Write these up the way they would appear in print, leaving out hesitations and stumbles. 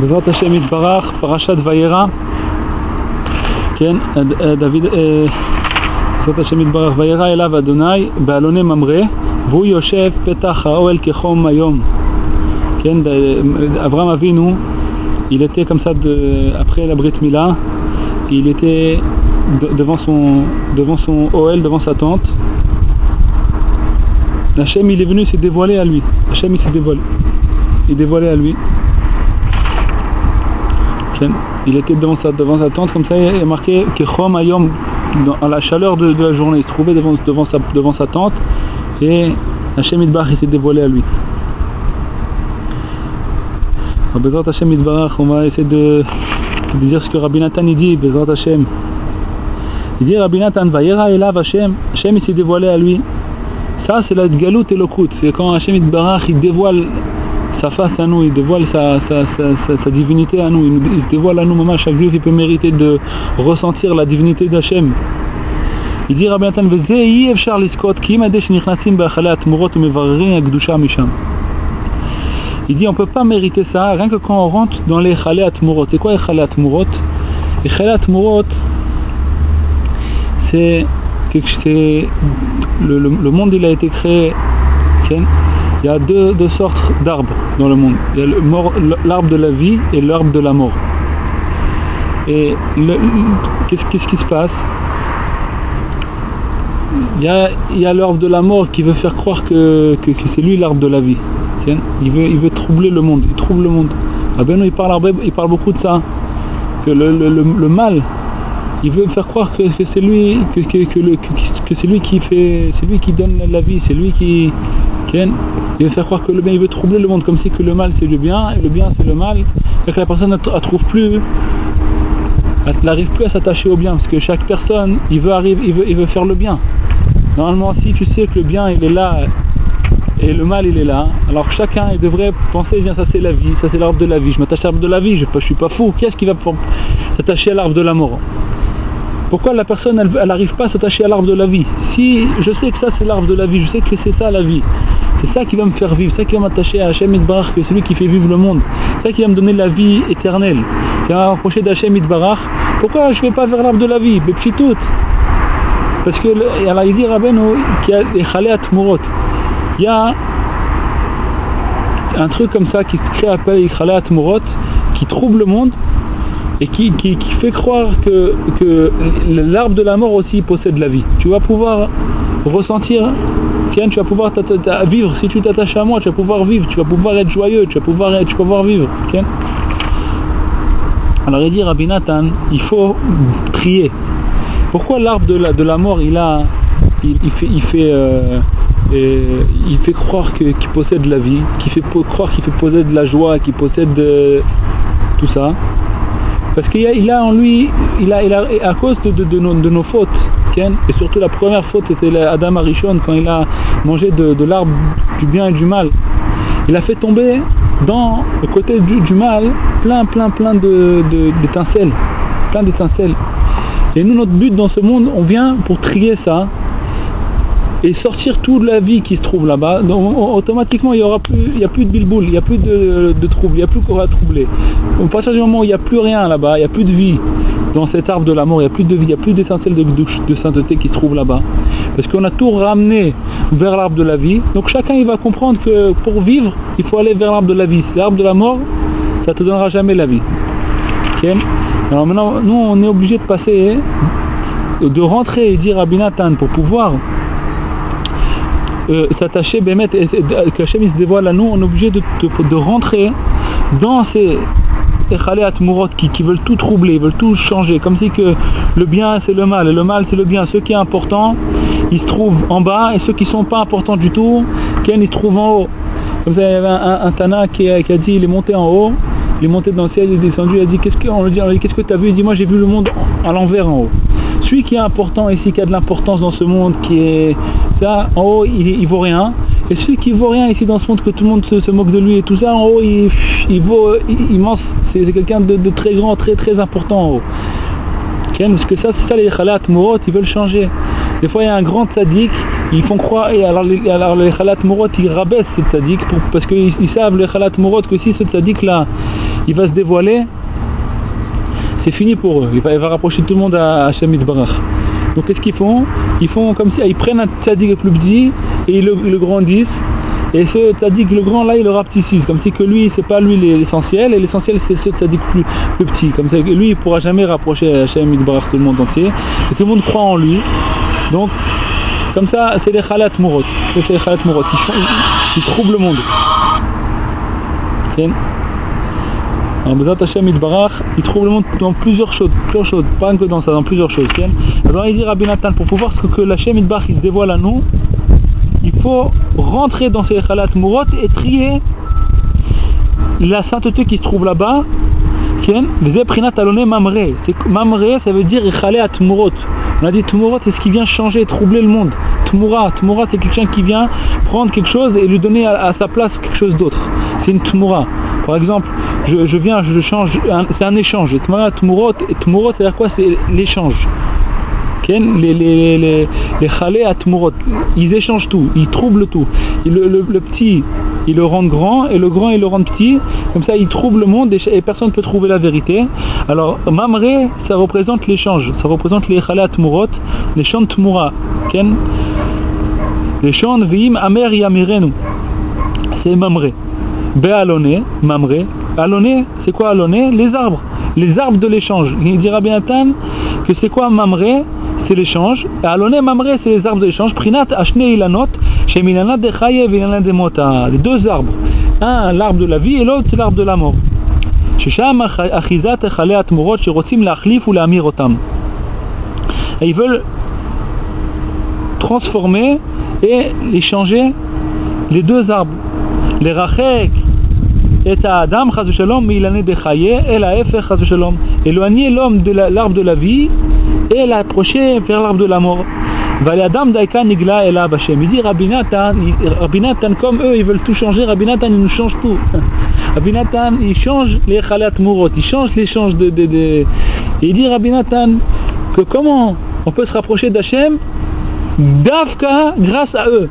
Bezrat Hashem Yitbarach, Parashat Vayera, David, Bezrat Hashem Yitbarach, Vayera elav Adonai, Be'alone Mamre, V'hu yoshev petach ha'oel kechom hayom. Abraham Avinu, il était comme ça après la Brit Mila, il était devant son Oel, devant sa tente. Hashem il est venu se dévoiler à lui. Hashem il s'est dévoilé. Il dévoilait à lui. Il était devant sa tente, comme ça il est marqué Kechom Hayom, à la chaleur de la journée. Il se trouvait devant sa tente et Hashem Yitbarach s'est dévoilé à lui. Bezrat Hashem Yitbarach, on va essayer de dire ce que Rabbi Nathan il dit. Bezrat Hashem, il dit Rabbi Nathan Vayera elav Hashem, Hashem il s'est dévoilé à lui. Ça c'est la Galout et Lokut, c'est quand Hashem Yitbarach il dévoile sa face à nous, il dévoile sa divinité à nous, il se dévoile à nous. Maman, chaque juif il peut mériter de ressentir la divinité d'Hachem. Il dit Rabbi Nathan Vezei efshar liskot ki im adeh shenichnasim be'achalei atmurot umevarerin hakdusha misham. Il dit on peut pas mériter ça rien que quand on rentre dans les achalei atmurot. C'est quoi les achalei atmurot? Les achalei atmurot c'est le monde il a été créé. Il y a deux sortes d'arbres dans le monde. Il y a l'arbre de la vie et l'arbre de la mort. Et qu'est-ce qui se passe? Il y a l'arbre de la mort qui veut faire croire que c'est lui l'arbre de la vie. Il veut troubler le monde. Il trouble le monde. Rabbeinu il parle beaucoup de ça. Que le mal, il veut faire croire que c'est lui que c'est lui qui fait, c'est lui qui donne la vie, c'est lui qui il veut faire croire que le bien, il veut troubler le monde comme si que le mal c'est le bien et le bien c'est le mal, et que la personne elle n'arrive plus à s'attacher au bien, parce que chaque personne il veut faire le bien. Normalement si tu sais que le bien il est là et le mal il est là, alors chacun il devrait penser bien ça c'est la vie, ça c'est l'arbre de la vie, je m'attache à l'arbre de la vie, je suis pas fou, qu'est-ce qui va s'attacher à l'arbre de la mort? Pourquoi la personne elle n'arrive pas à s'attacher à l'arbre de la vie? Si je sais que ça c'est l'arbre de la vie, je sais que c'est ça la vie, c'est ça qui va me faire vivre, c'est ça qui va m'attacher à Hashem Yitbarach, que c'est lui qui fait vivre le monde, c'est ça qui va me donner la vie éternelle, qui va m'approcher d'Hashem Yitbarach. Pourquoi je ne vais pas vers l'arbre de la vie? Mais petit tout. Parce que alors il dit Rabbeinu qu'il y a des achalei atmurot. Il y a un truc comme ça qui se crée appelé achalei atmurot, qui trouble le monde et qui fait croire que l'arbre de la mort aussi possède la vie. Tu vas pouvoir ressentir, tu vas pouvoir vivre, si tu t'attaches à moi, tu vas pouvoir vivre, tu vas pouvoir être joyeux, tu vas pouvoir vivre. Alors il dit Rabbi Nathan, il faut trier. Pourquoi l'arbre de la mort il fait croire qu'il possède la vie, qu'il fait croire qu'il possède de la joie, qu'il possède tout ça? Parce qu'il a en lui, il a à cause de nos fautes, et surtout la première faute c'était Adam Arishon, quand il a mangé de l'arbre du bien et du mal, il a fait tomber dans le côté du mal plein d'étincelles, plein d'étincelles. Et nous notre but dans ce monde, on vient pour trier ça et sortir toute la vie qui se trouve là-bas. Donc automatiquement il n'y a plus de bilboul, il n'y a plus de trouble, il n'y a plus quoi à troubler. Au partir du moment où il n'y a plus rien là-bas, il n'y a plus de vie dans cet arbre de la mort, il n'y a plus de vie, il n'y a plus d'étincelles de sainteté qui se trouvent là-bas, parce qu'on a tout ramené vers l'arbre de la vie. Donc chacun il va comprendre que pour vivre il faut aller vers l'arbre de la vie. L'arbre de la mort ça te donnera jamais la vie. Alors maintenant nous on est obligé de rentrer et dire à Rabbi Nathan pour pouvoir s'attacher, que Hashem il se dévoile à nous, on est obligé de rentrer dans ces achalei atmurot qui veulent tout troubler, ils veulent tout changer, comme si que le bien c'est le mal et le mal c'est le bien. Ce qui est important il se trouve en bas, et ceux qui sont pas importants du tout ils se trouvent en haut. Comme ça il y avait un Tana qui a dit, il est monté en haut, il est monté dans le ciel, il est descendu, il a dit qu'est-ce que tu as vu? Il dit moi j'ai vu le monde à l'envers en haut. Celui qui est important ici, qui a de l'importance dans ce monde, qui est ça, en haut il vaut rien. Et celui qui vaut rien ici dans ce monde, que tout le monde se moque de lui et tout ça, en haut il vaut immense, c'est quelqu'un de très grand, très très important en haut. Parce que ça c'est ça les achalei atmurot, ils veulent changer. Des fois il y a un grand tzaddik, ils font croire, et alors les achalei atmurot ils rabaissent ce tzaddik parce qu'ils savent les achalei atmurot que si ce tzaddik là il va se dévoiler, c'est fini pour eux. Il va rapprocher tout le monde à Hashem Yitbarach. Donc qu'est-ce qu'ils font? Ils font comme si ils prennent un tzaddik le plus petit et ils le grandissent. Et ce tzaddik le grand là, il le rapetissent. Comme si que lui, c'est pas lui l'essentiel, et l'essentiel c'est ce tzaddik plus petit. Comme ça, lui, il pourra jamais rapprocher Hashem Yitbarach tout le monde entier. Et tout le monde croit en lui. Donc, comme ça, c'est les Khalat Mourot. C'est les Khalat Mourot. Ils troublent le monde. Alors, Bezat Hashem Yitbarach, il trouve le monde dans plusieurs choses, pas que dans ça, dans plusieurs choses. Alors, il dit Rabbi Nathan, pour pouvoir que l'Hashem Yitbarach il se dévoile à nous, il faut rentrer dans ces Khalat Mourot et trier la sainteté qui se trouve là-bas. Mamre, ça veut dire Khalat Mourot. On a dit Tmurot, c'est ce qui vient changer, troubler le monde. Tmura, c'est quelqu'un qui vient prendre quelque chose et lui donner à sa place quelque chose d'autre. C'est une Tmura. Par exemple, je change, c'est un échange. Tmurot, c'est-à-dire quoi? C'est l'échange. Les Khalé à Tmurot, ils échangent tout, ils troublent tout. Le petit, ils le rendent grand, et le grand, ils le rendent petit. Comme ça, ils troublent le monde et personne ne peut trouver la vérité. Alors, Mamre, ça représente l'échange. Ça représente les Khalé à Tmurot, les chants de Tmura. Les chants de Vim, Amer Yamirenu. C'est Mamre. Be'alone, Mamre. Alone, c'est quoi Alone? Les arbres de l'échange. Il dit Rabbi Nathan que c'est quoi Mamre? C'est l'échange. Alone, Mamre, c'est les arbres de l'échange. Prinat, Ashne, Ilanot, Shemilana de Chaye, Vilana de Mota. Les deux arbres. Un, l'arbre de la vie, et l'autre, c'est l'arbre de la mort. Shesham, Achizat, Echale, Atmurot, Sherotim, Lachlif ou Lamir Otam. Et ils veulent transformer et échanger les deux arbres. Les Rachek, et à Adam, Chaz Shalom, Milane de Chaye, et la Efer, Chaz Shalom. Éloigner l'homme de l'arbre de la vie et l'approcher vers l'arbre de la mort. Vale Adam Daika Nigla et la Bachem. Il dit Rabbi Nathan, comme eux, ils veulent tout changer. Rabbi Nathan, il nous change tout. Rabbi Nathan, il change les Khalat Mourot, il change l'échange de. Et il dit Rabbi Nathan que comment on peut se rapprocher d'Hachem? Davka grâce à eux.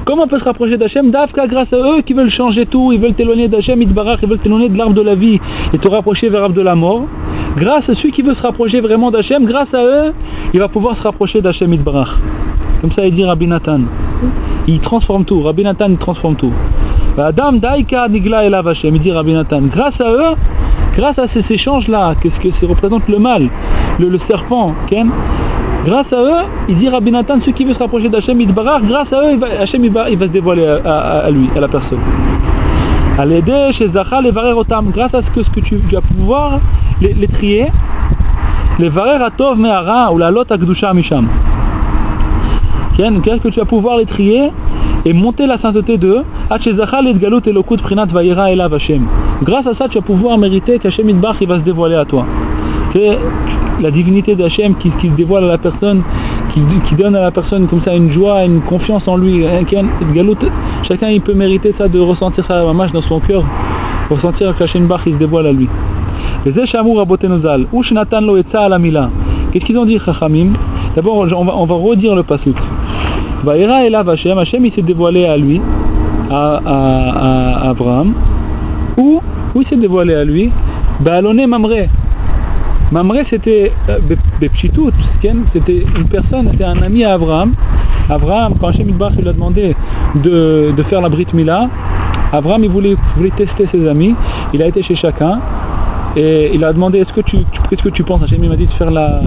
Comment on peut se rapprocher d'Hachem? Davka grâce à eux qui veulent changer tout, ils veulent t'éloigner d'Hachem, Yitbarach, ils veulent t'éloigner de l'arbre de la vie et te rapprocher vers l'arbre de la mort. Grâce à celui qui veut se rapprocher vraiment d'Hachem, grâce à eux, il va pouvoir se rapprocher d'Hachem Yitbarach. Comme ça il dit Rabbi Nathan. Il transforme tout, Rabbi Nathan il transforme tout. Adam Daika Nigla Elav Hashem, il dit Rabbi Nathan. Grâce à eux, grâce à ces échanges-là, qu'est-ce que ça représente le mal, le serpent, Ken? Grâce à eux, il dit Rabbi Nathan, ceux qui veulent se rapprocher d'Hachem Yitbarach, grâce à eux, Hachem il va se dévoiler à lui, à la personne. À l'aider chez Zachal et Varer Otam, grâce à ce que tu vas pouvoir les trier, les Varer Atov Me'ara ou la Lot Akdusha Misham. Qu'est-ce que tu vas pouvoir les trier et monter la sainteté d'eux, chez Zachal et Galut et Lokut Prinat Vaïra Elav Hashem. Grâce à ça, tu vas pouvoir mériter qu'Hachem Yitbarach il va se dévoiler à toi. C'est la divinité d'Hachem qui se dévoile à la personne, qui donne à la personne comme ça une joie, une confiance en lui. Chacun il peut mériter ça, de ressentir ça mamash dans son cœur, ressentir qu'Hachem Yitbarach il se dévoile à lui. Les Eshamur Abotenozal, ou Shnatan lo etza ala mila. Qu'est-ce qu'ils ont dit Chachamim? D'abord on va redire le pasuk. Vaïra elav Hashem, Hashem il s'est dévoilé à lui, à Abraham. Où il s'est dévoilé à lui? Ba'alone Mamre. Mamre c'était Bepchitout, c'était une personne, c'était un ami à Abraham. Abraham, quand Hashem Yitbarach lui a demandé de faire la Brit Mila, Abraham il voulait tester ses amis, il a été chez chacun et il a demandé qu'est-ce que tu penses? Hashem il m'a dit de faire la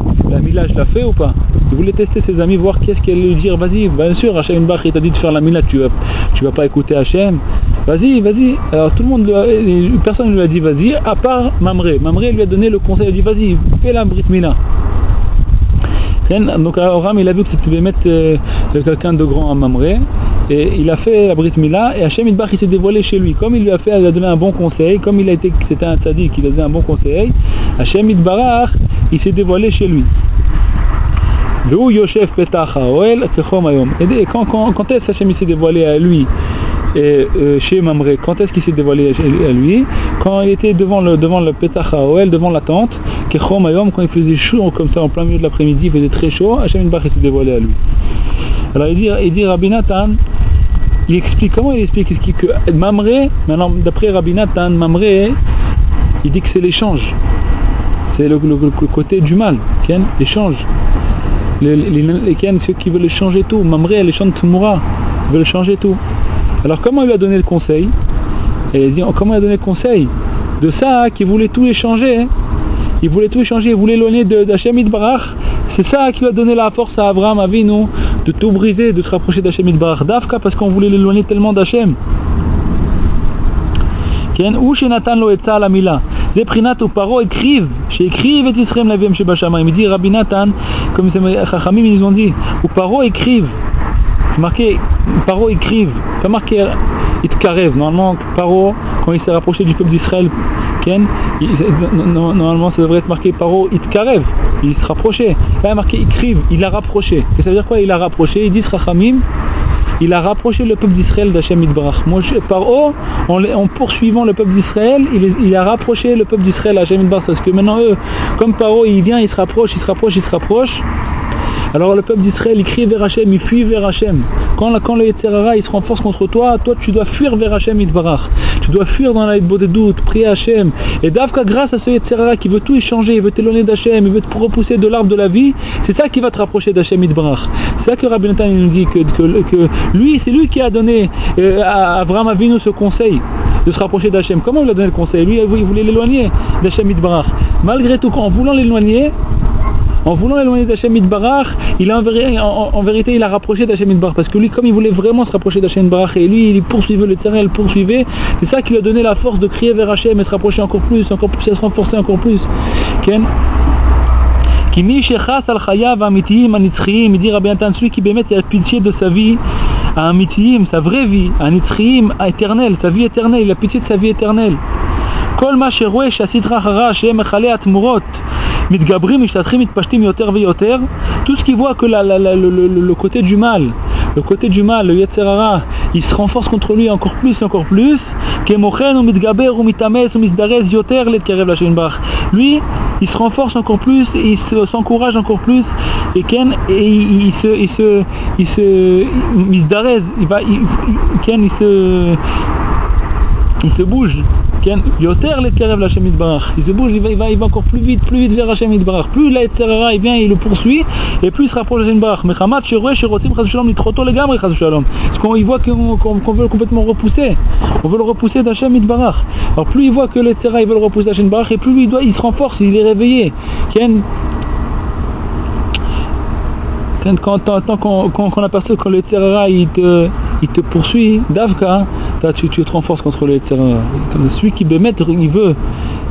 Mila, je la fais ou pas? Il voulait tester ses amis, voir qu'est-ce qu'elle allait lui dire. Vas-y, bien sûr, Hashem Yitbarach il t'a dit de faire la Mila, tu vas pas écouter Hashem. Vas-y. Alors tout le monde, personne ne lui a dit vas-y, à part Mamre. Mamre lui a donné le conseil, il a dit vas-y, fais la Brit Mila. Donc Abraham il a vu que tu devais mettre quelqu'un de grand à Mamre, et il a fait la Brit Mila, et Hashem Yitbarach il s'est dévoilé chez lui. Comme il lui a donné un bon conseil, comme c'était un tzaddik, il a donné un bon conseil, Hashem Yitbarach il s'est dévoilé chez lui. Et quand est-ce que Hashem s'est dévoilé à lui chez Mamre? Quand est-ce qu'il s'est dévoilé à lui? Quand il était devant le Petach HaOel, devant la tente, quand il faisait chaud comme ça en plein milieu de l'après-midi, il faisait très chaud, Hashem Yitbarach s'est dévoilé à lui. Alors il dit Rabbi Nathan, il explique que Mamre, maintenant d'après Rabbi Nathan, Mamre il dit que c'est l'échange. C'est le côté du mal, l'échange. Ceux qui veulent changer tout, Mamré, les chants de Tumura, veulent changer tout. Alors comment il lui a donné le conseil? Et il dit, comment il a donné le conseil? De ça, qui voulait tout échanger, il voulait tout échanger, il voulait l'éloigner d'Hachem Yitbarach. C'est ça qui lui a donné la force à Abraham Avinu de tout briser, de se rapprocher d'Hachem Yitbarach. Dafka, parce qu'on voulait l'éloigner tellement d'Hachem. Ou chez Nathan lo etza la mila. Des prinat ou paro écrivent, écrivent et Israël la viem chez Bachama. Il me dit Rabbi Nathan, comme Chachamim ils ont dit, ou paro écrivent. Marqué, paro écrivent. Pas marqué itkarev. Normalement, paro, quand il s'est rapproché du peuple d'Israël, normalement ça devrait être marqué paro itkarev. Il se rapprochait. Là, il y a marqué écrivent. Il a rapproché. Et ça veut dire quoi? Il a rapproché. Ils disent Chachamim. Il a rapproché le peuple d'Israël d'Hachem Yitbarach. Paro, en poursuivant le peuple d'Israël, il a rapproché le peuple d'Israël d'Hachem Yitbarach. Parce que maintenant, eux, comme Paro, il vient, il se rapproche. Alors le peuple d'Israël, il crie vers Hachem, il fuit vers Hachem. Quand le Yetzer Hara, il se renforce contre toi, tu dois fuir vers Hachem Yitbarach. Tu dois fuir dans la de doute, prier Hachem. Et Davka, grâce à ce Yetzer Hara qui veut tout échanger, il veut t'éloigner d'Hachem, il veut te repousser de l'arbre de la vie, c'est ça qui va te rapprocher d'Hachem Yitbarach. C'est ça que Rabbi Nathan nous dit que lui, c'est lui qui a donné à Abraham Avinu ce conseil de se rapprocher d'Hachem. Comment il a donné le conseil? Lui, il voulait l'éloigner d'Hachem Yitbarach. Malgré tout, en voulant l'éloigner d'Hachem Yitbarach, en vérité, il a rapproché d'Hachem Yitbarach. Parce que lui, comme il voulait vraiment se rapprocher d'Hachem Yitbarach, et lui, il poursuivait le terrain, il poursuivait, c'est ça qui lui a donné la force de crier vers Hachem et se rapprocher encore plus, et se renforcer encore plus. Kimi shechas al chayav amitiyim anitzchiyim, il dit Rabbi Nathan, celui qui bémet il a pitié de sa vie, à amitiyim, sa vraie vie, anitzchiyim, éternelle, sa vie éternelle, il a pitié de sa vie éternelle. Kol ma sheroe shasitra hara shehem echale atmurot. Mitgabrim, Ishtatrim, Mitpashtim, Yoter, Veyoter, tout ce qui voit que le côté du mal, le Yetzer Hara, il se renforce contre lui encore plus, Kemochen, ou Mitgaber, ou Mitames, ou Misdarez, Yoter, Letkarev, la Shenbach. Lui, il se renforce encore plus, il s'encourage encore plus, et il se Misdarez, il se bouge. Yoter Letkarev la Hashem Yitbarach. Il se bouge, il va encore plus vite vers Hashem Yitbarach. Plus la Yetzer Hara, il le poursuit, et plus il se rapproche de Hashem Yitbarach. Mais Chamat, Sheroé, Sherotim, Chas Shalom, Nitroto, les gamres, Chas Shalom. Parce qu'il voit qu'on veut complètement repousser. On veut le repousser d'Hashem Yitbarach. Alors plus il voit que la Yetzer Hara, il veut le repousser d'Hashem Yitbarach, et plus lui, il se renforce, il est réveillé. Quand on aperçoit que le Yetzer Hara, il te poursuit, Davka, tu te renforces contre le Yetzer Hara. Celui qui bémet,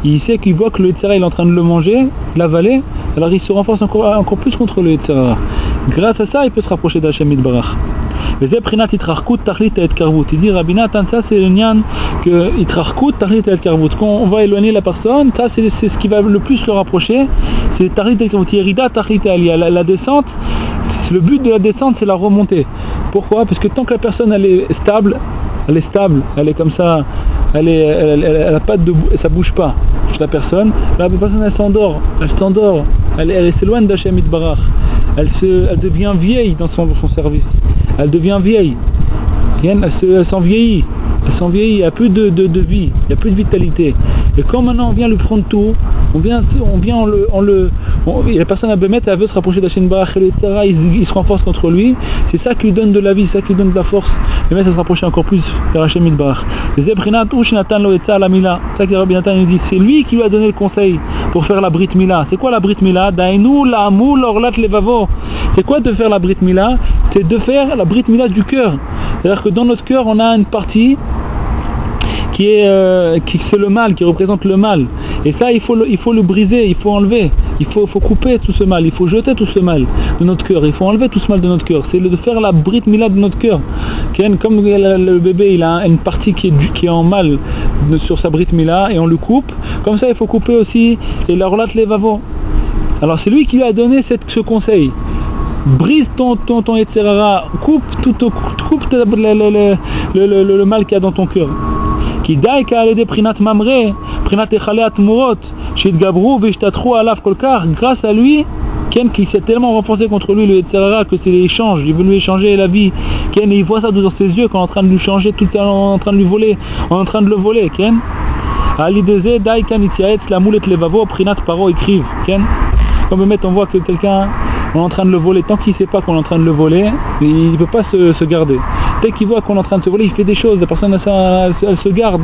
il sait qu'il voit que le Yetzer Hara il est en train de le manger, de l'avaler, alors il se renforce encore plus contre le Yetzer Hara. Grâce à ça, il peut se rapprocher d'Hachem Yitbarach. Il dit Rabbi Nathan, ça c'est le nian que Itrachkut Tachlit et Karvut. Quand on va éloigner la personne, ça c'est ce qui va le plus le rapprocher, c'est Tachlit et Karvut. Yerida Tachlit et Aliyah. La descente, le but de la descente c'est la remontée. Pourquoi? Parce que tant que la personne elle est stable, elle est comme ça, elle a pas de, ça bouge pas. La personne elle s'endort, elle s'éloigne d'Hachem Yitbarach, elle devient vieille dans son service, elle devient vieille, elle s'en vieillit, il n'y a plus de vie, il n'y a plus de vitalité. Et quand maintenant on vient lui prendre tout, la personne à Bémet, elle veut se rapprocher d'Hachem Yitbarach, et il se renforce contre lui, c'est ça qui lui donne de la vie, c'est ça qui lui donne de la force, et même ça se rapprocher encore plus vers Hachem Yitbarach. C'est ça que Rabbi Nathan nous dit, c'est lui qui lui a donné le conseil pour faire la Brit Mila. C'est quoi la Brit Mila? Dainu la'amu l'orlat levavo. C'est quoi de faire la Brit Mila? C'est de faire la Brit Mila du cœur. C'est-à-dire que dans notre cœur, on a une partie qui c'est le mal, qui représente le mal. Et ça, il faut le briser, il faut enlever, il faut couper tout ce mal, il faut jeter tout ce mal de notre cœur, il faut enlever tout ce mal de notre cœur. C'est de faire la Brit Mila de notre cœur. Comme le bébé, il a une partie qui est en mal sur sa Brit Mila et on le coupe. Comme ça, il faut couper aussi et la Orlat Levavo. Alors c'est lui qui lui a donné ce conseil. Brise ton Yetzer Hara, coupe le mal qu'il y a dans ton cœur. Qui daï ka alede prinat mamre, prinat echale atmurot, shitgabru vishtatru alav kolkar, grâce à lui, qui s'est tellement renforcé contre lui le Yetzer Hara que c'est l'échange, il veut lui échanger la vie. Il voit ça dans ses yeux quand on est en train de lui changer, tout le temps en train de lui voler, on est en train de le voler. Alideze Daikan Itiaetz la moulet levavo prinat paro écrive. Comme on voit que quelqu'un on est en train de le voler, tant qu'il ne sait pas qu'on est en train de le voler, il ne peut pas se garder. Dès qu'il voit qu'on est en train de se voler, il fait des choses, la personne elle se garde,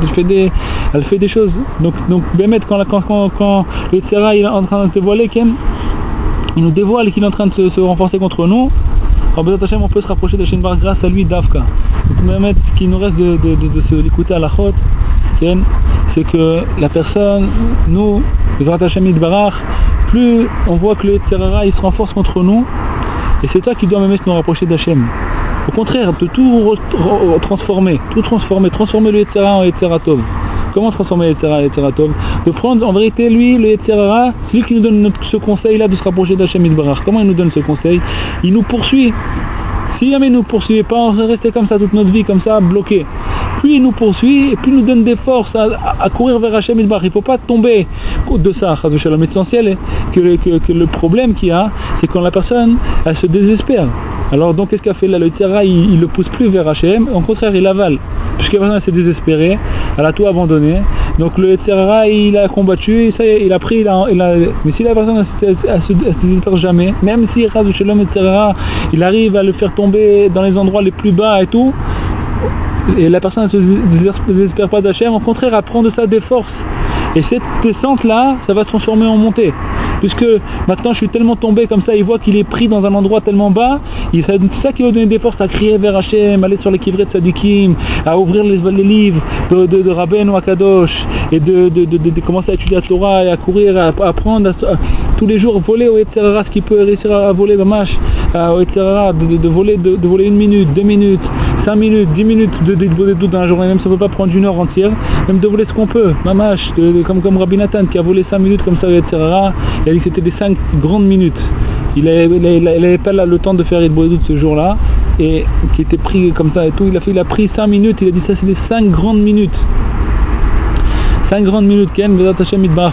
elle fait des choses. Donc Bémet, quand le Tsara il est en train de se voler, il nous dévoile qu'il est en train de se renforcer contre nous, alors Bezat Hashem, on peut se rapprocher de Hashem Bar grâce à lui d'Afka. Donc Bémet, ce qui nous reste de l'écouter à la chôte, c'est que la personne, nous, Bezat Hashem Yitbarach, plus on voit que le Tsara il se renforce contre nous, et c'est toi qui dois même nous rapprocher d'Hachem. Au contraire, de tout transformer le Tsara en Tsara Tov. Comment transformer le Tsara en Tsara Tov? De prendre en vérité lui, le Tsara, celui qui nous donne ce conseil-là de se rapprocher d'Hachem Yitbarach. Comment il nous donne ce conseil? Il nous poursuit. Si jamais il ne nous poursuivait pas, on serait resté comme ça toute notre vie, comme ça, bloqué. Plus il nous poursuit, et plus il nous donne des forces à courir vers Hachem Yitbarach. Il ne faut pas tomber de ça, mais l'essentiel est que le problème qu'il y a, c'est quand la personne, elle se désespère. Alors donc qu'est-ce qu'a fait là? Le Tsara, il le pousse plus vers Hachem, au contraire il avale. Puisque la personne s'est désespérée, elle a tout abandonné. Donc le Tsara, il a combattu, ça y est, il a pris, mais si la personne elle se désespère jamais, même si le Tsara, il arrive à le faire tomber dans les endroits les plus bas et tout, et la personne ne se désespère pas d'Hachem, au contraire elle prend de ça des forces. Et cette descente là, ça va se transformer en montée. Puisque maintenant je suis tellement tombé comme ça, il voit qu'il est pris dans un endroit tellement bas, c'est ça qui va donner des forces à crier vers Hachem, aller sur les kivrei de Sadikim, à ouvrir les livres de Rabbeinu Akadosh, et de commencer à étudier la Torah, et à courir, à apprendre tous les jours, voler au Yetzirah, ce qu'il peut réussir à voler, au Yetzirah, de voler 1 minute, 2 minutes, 5 minutes, 10 minutes de voler tout dans la journée, même ça ne peut pas prendre 1 heure entière, même de voler ce qu'on peut, mamash, comme Rabbi Nathan qui a volé 5 minutes comme ça au Yetzirah. Il a dit que c'était des 5 grandes minutes. Il n'avait pas le temps de faire Eid Boedou ce jour-là, et qui était pris comme ça et tout. Il a pris 5 minutes, il a dit ça c'est des 5 grandes minutes. 5 grandes minutes,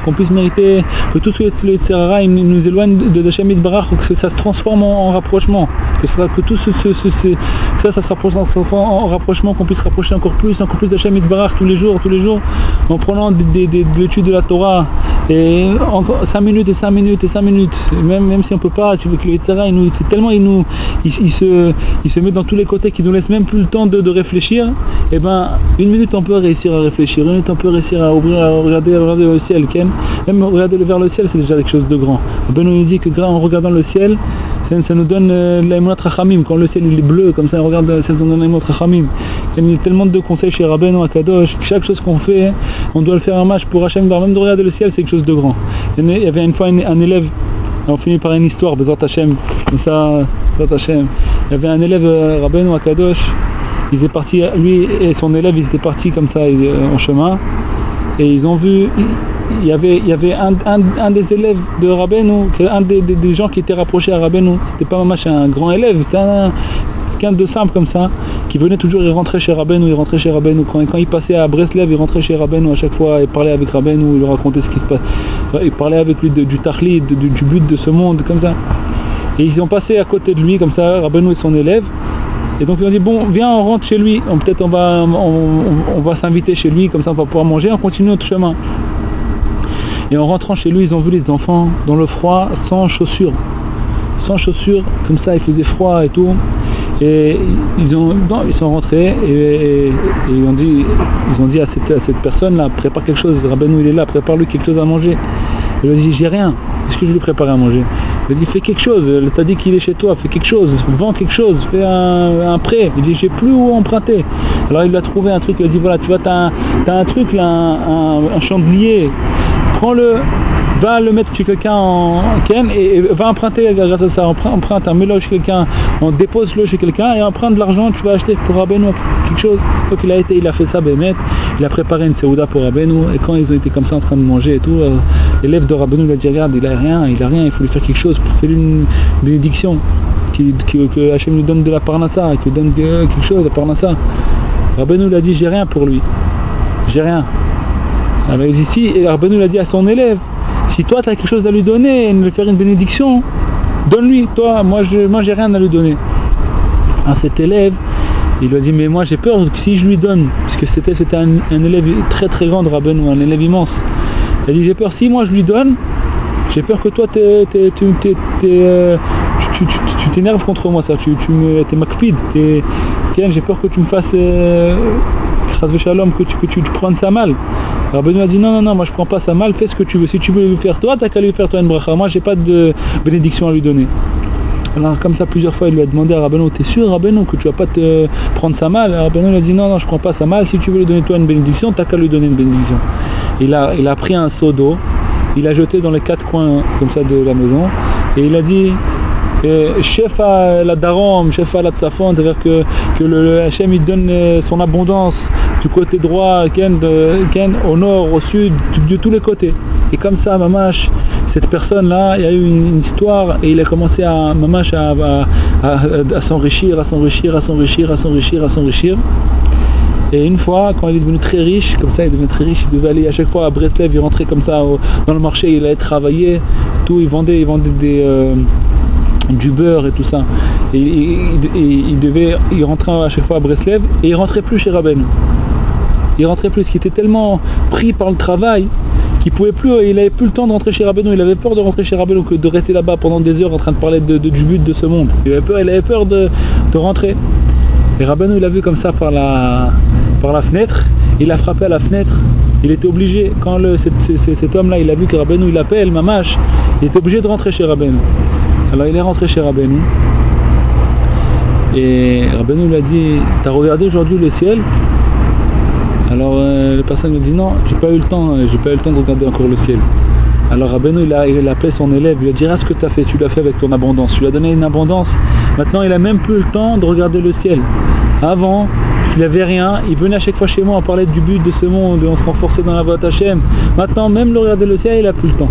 qu'on puisse mériter que tout ce que le Tsara il nous éloigne de Hashem Yitbarach, que ça se transforme en rapprochement, que tout ça se rapproche en rapprochement, qu'on puisse rapprocher encore plus d'Hashem Yitbarach tous les jours, en prenant des études de la Torah, et encore 5 minutes et 5 minutes et 5 minutes, même si on peut pas, tu veux que le Tsara c'est tellement il se met dans tous les côtés qu'il nous laisse même plus le temps de réfléchir. Et 1 minute on peut réussir à réfléchir, 1 minute on peut réussir à regarder le ciel, même regarder vers le ciel c'est déjà quelque chose de grand. Ben nous dit que en regardant le ciel ça nous donne l'Emunat Rachamim. Quand le ciel il est bleu comme ça on regarde le ciel, ça nous donne l'Emunat Rachamim. Il y a tellement de conseils chez Rabbeinu Akadosh, chaque chose qu'on fait on doit le faire un match pour Hachem, même de regarder le ciel c'est quelque chose de grand. Il y avait une fois un élève, on finit par une histoire Bezat Hashem, comme ça Bezat Hashem. Il y avait un élève Rabbeinu Akadosh, il est parti, lui et son élève ils étaient partis comme ça en chemin, et ils ont vu, il y avait un des élèves de Rabbeinu, un des gens qui étaient rapprochés à Rabbeinu, c'était pas un grand élève, c'était quelqu'un de simple comme ça, qui venait toujours, il rentrait chez Rabbeinu, quand il passait à Breslev, il rentrait chez Rabbeinu à chaque fois, il parlait avec Rabbeinu, il lui racontait ce qui se passe, il parlait avec lui du Tachlit, du but de ce monde, comme ça, et ils ont passé à côté de lui, comme ça, Rabbeinu et son élève. Et donc ils ont dit bon viens on rentre chez lui, peut-être on va s'inviter chez lui, comme ça on va pouvoir manger, on continue notre chemin. Et en rentrant chez lui ils ont vu les enfants dans le froid sans chaussures, comme ça il faisait froid et tout, et ils sont rentrés et ils ont dit à cette personne là, prépare quelque chose, Rabbeinu il est là, prépare-lui quelque chose à manger. Il a dit j'ai rien, est-ce que je lui prépare à manger? Il a dit fais quelque chose, t'as dit qu'il est chez toi, fais quelque chose, vends quelque chose, fais un prêt. Il dit j'ai plus où emprunter. Alors il a trouvé un truc, il a dit voilà tu vois t'as un truc là, un chandelier, prends-le, va le mettre chez quelqu'un en Ken et va emprunter grâce à ça, emprunte un mélange chez quelqu'un, on dépose-le chez quelqu'un et emprunte de l'argent, tu vas acheter pour Rabbeinu quelque chose. Donc il a fait ça Bémet, il a préparé une seouda pour Rabbeinu, et quand ils ont été comme ça en train de manger et tout, l'élève de Rabbeinu lui a dit regarde il a rien, il faut lui faire quelque chose pour faire une bénédiction, que Hachem lui donne de la parnassa, qu'il donne quelque chose de la parnassa. Rabbeinu lui a dit j'ai rien pour lui, j'ai rien. Alors ici, et Rabbeinu lui a dit à son élève, si toi tu as quelque chose à lui donner et lui faire une bénédiction, donne-lui, toi, moi j'ai rien à lui donner. À cet élève, il lui a dit mais moi j'ai peur que si je lui donne, puisque c'était un élève très très grand de Rabbeinu, un élève immense. Elle dit, j'ai peur, si moi je lui donne, j'ai peur que toi tu t'énerves contre moi, ça, t'es makpid, j'ai peur que tu me fasses shalom, que tu prennes ça mal. Rabbeinu a dit non, moi je prends pas ça mal, fais ce que tu veux. Si tu veux lui faire toi, t'as qu'à lui faire toi une bracha. Moi j'ai pas de bénédiction à lui donner. Alors comme ça plusieurs fois il lui a demandé à Rabbeinu, t'es sûr Rabbeinu que tu vas pas te prendre ça mal? Rabbeinu lui a dit non, je prends pas ça mal. Si tu veux lui donner toi une bénédiction, t'as qu'à lui donner une bénédiction. Il a pris un seau d'eau, il a jeté dans les quatre coins comme ça de la maison et il a dit chef à la Darom, chef à la Tsafon, c'est-à-dire que le Hachem il donne son abondance du côté droit, au nord, au sud, de tous les côtés. Et comme ça, Mamash, cette personne-là, il y a eu une histoire et il a commencé à s'enrichir. Et une fois, quand il est devenu très riche, comme ça, il devenait très riche, il devait aller à chaque fois à Breslev, il rentrait comme ça dans le marché, il allait travailler, tout, il vendait du beurre et tout ça. Et il rentrait à chaque fois à Breslev et il rentrait plus chez Rabbeinu. Il rentrait plus, il était tellement pris par le travail qu'il pouvait plus, il avait plus le temps de rentrer chez Rabbeinu, il avait peur de rentrer chez Rabbeinu que de rester là-bas pendant des heures en train de parler du but de ce monde. Il avait peur de rentrer. Et Rabbeinu il a vu comme ça par la fenêtre, il a frappé à la fenêtre, il était obligé, quand cet homme-là il a vu que Rabbeinu il appelle Mamash, il était obligé de rentrer chez Rabbeinu. Alors il est rentré chez Rabbeinu et Rabbeinu lui a dit, t'as regardé aujourd'hui le ciel? Alors la personne lui dit non, j'ai pas eu le temps de regarder encore le ciel. Alors Rabbeinu il a appelé son élève, il lui a dit ce que tu as fait, tu l'as fait avec ton abondance, tu lui as donné une abondance, maintenant il a même plus le temps de regarder le ciel. Avant, il n'avait rien, il venait à chaque fois chez moi, on parlait du but de ce monde, on se renforçait dans la voie Hachem. Maintenant même de regarder le ciel, il a plus le temps.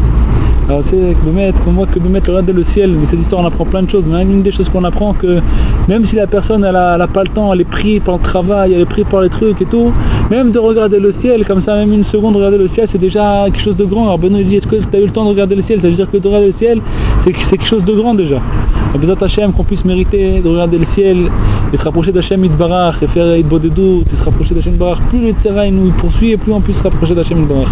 Alors c'est qu'on voit que Bémet regarder le ciel, mais cette histoire on apprend plein de choses, mais une des choses qu'on apprend que même si la personne elle a pas le temps, elle est prise par le travail, elle est prise par les trucs et tout, même de regarder le ciel, comme ça même une seconde regarder le ciel c'est déjà quelque chose de grand. Alors Benoît dit est-ce que tu as eu le temps de regarder le ciel? Ça veut dire que de regarder le ciel c'est quelque chose de grand déjà. Bézat Hachem qu'on puisse mériter de regarder le ciel et se rapprocher d'Hachem Yitbarach et faire Yitbodedut et se rapprocher d'Hachem Yitbarach, plus le terrain nous poursuit et plus on puisse se rapprocher d'Hachem Yitbarach.